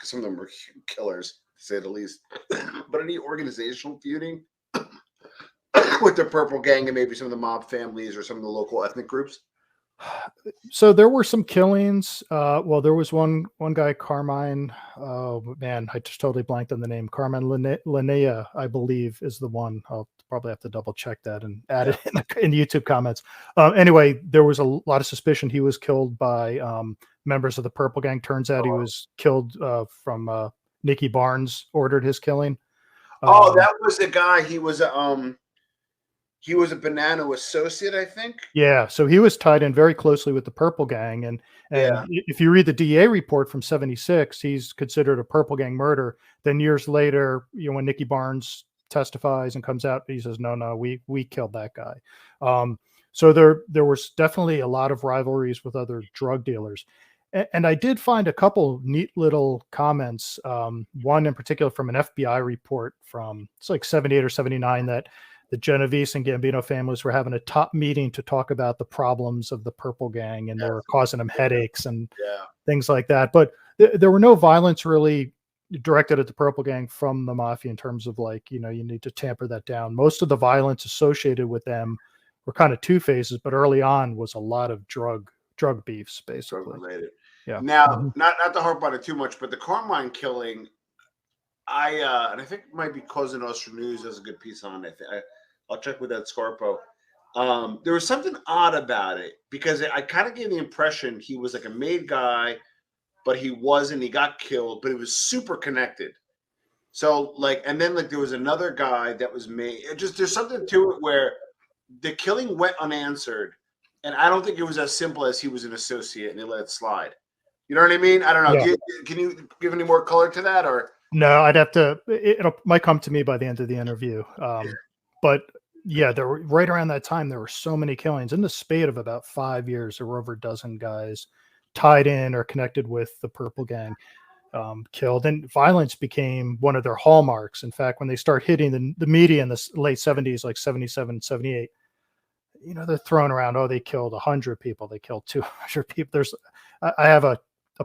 because some of them were killers, to say the least. But any organizational feuding with the Purple Gang and maybe some of the mob families or some of the local ethnic groups? So there were some killings. Well, there was one guy, Carmine. Oh man, I just totally blanked on the name. Carmine Linnea, I believe, is the one. I'll probably have to double check that and add it in the YouTube comments. Anyway, there was a lot of suspicion he was killed by members of the Purple Gang. Turns out he was killed from Nicky Barnes ordered his killing. That was the guy. He was a Bonanno associate, I think. Yeah, so he was tied in very closely with the Purple Gang, and if you read the DA report from '76, he's considered a Purple Gang murder. Then years later, when Nicky Barnes testifies and comes out, he says, "No, we killed that guy." So there was definitely a lot of rivalries with other drug dealers, and I did find a couple neat little comments. One in particular from an FBI report from it's like '78 or '79 that the Genovese and Gambino families were having a top meeting to talk about the problems of the Purple Gang, and they were causing them headaches and things like that. But there were no violence really directed at the Purple Gang from the Mafia in terms of you need to tamper that down. Most of the violence associated with them were kind of two phases, but early on was a lot of drug beefs, basically. Drug-related. Yeah. Now, not to harp on it too much, but the Carmine killing, and I think it might be Cosa Nostra News has a good piece on it. I'll check with that Scarpo. There was something odd about it because I kind of gave the impression he was like a made guy, but he wasn't. He got killed, but it was super connected. So and then there was another guy that was made. There's something to it where the killing went unanswered, and I don't think it was as simple as he was an associate and they let it slide. You know what I mean? I don't know. Yeah. Can you give any more color to that, or no? I'd have to. It might come to me by the end of the interview. But yeah, there were right around that time. There were so many killings in the spate of about 5 years. There were over a dozen guys tied in or connected with the Purple Gang killed, and violence became one of their hallmarks. In fact, when they start hitting the media in the late '70s, like '77, '78, they're throwing around, oh, they killed 100 people, they killed 200 people. I have a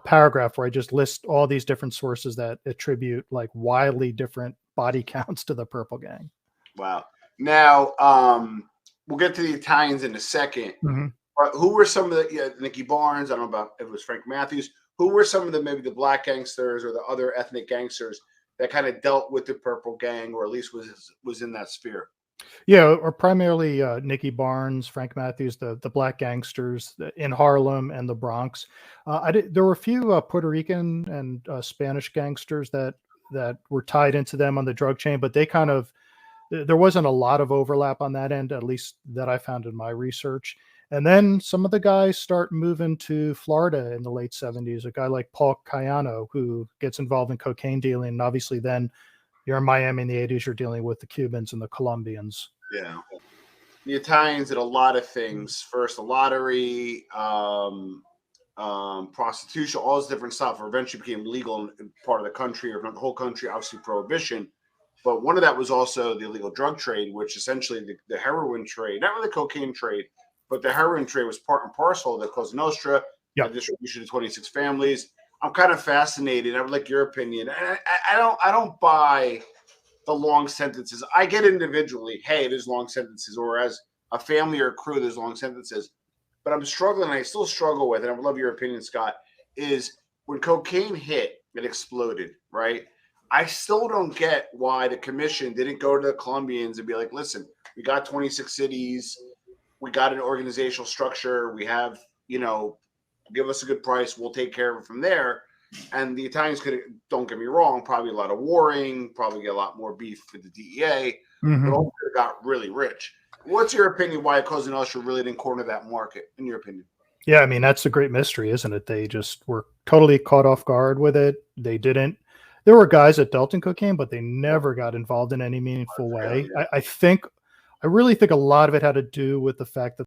paragraph where I just list all these different sources that attribute wildly different body counts to the Purple Gang. Wow. Now, we'll get to the Italians in a second. Mm-hmm. Who were some of the Nicky Barnes? I don't know if it was Frank Matthews. Who were some of maybe the black gangsters or the other ethnic gangsters that kind of dealt with the Purple Gang, or at least was in that sphere? Yeah, or primarily Nicky Barnes, Frank Matthews, the black gangsters in Harlem and the Bronx. There were a few Puerto Rican and Spanish gangsters that were tied into them on the drug chain, but they there wasn't a lot of overlap on that end, at least that I found in my research. And then some of the guys start moving to Florida in the late '70s. A guy like Paul Cayano, who gets involved in cocaine dealing. And obviously then you're in Miami in the '80s, you're dealing with the Cubans and the Colombians. Yeah. The Italians did a lot of things. First, the lottery, prostitution, all this different stuff, or eventually became legal in part of the country, or not the whole country, obviously prohibition. But one of that was also the illegal drug trade, which essentially the heroin trade, not really the cocaine trade, but the heroin trade was part and parcel of the Cosa Nostra, the distribution to 26 families. I'm kind of fascinated. I would like your opinion. I don't buy the long sentences. I get individually, hey, there's long sentences, or as a family or a crew, there's long sentences. But I'm struggling, and I still struggle with it. I would love your opinion, Scott, is when cocaine hit, it exploded, right? I still don't get why the commission didn't go to the Colombians and be like, listen, we got 26 cities. We got an organizational structure. We have, give us a good price. We'll take care of it from there. And the Italians could, don't get me wrong, probably a lot of warring, probably get a lot more beef with the DEA, but also got really rich. What's your opinion why Cosa Nostra really didn't corner that market, in your opinion? Yeah, I mean, that's a great mystery, isn't it? They just were totally caught off guard with it. There were guys that dealt in cocaine, but they never got involved in any meaningful way. I really think a lot of it had to do with the fact that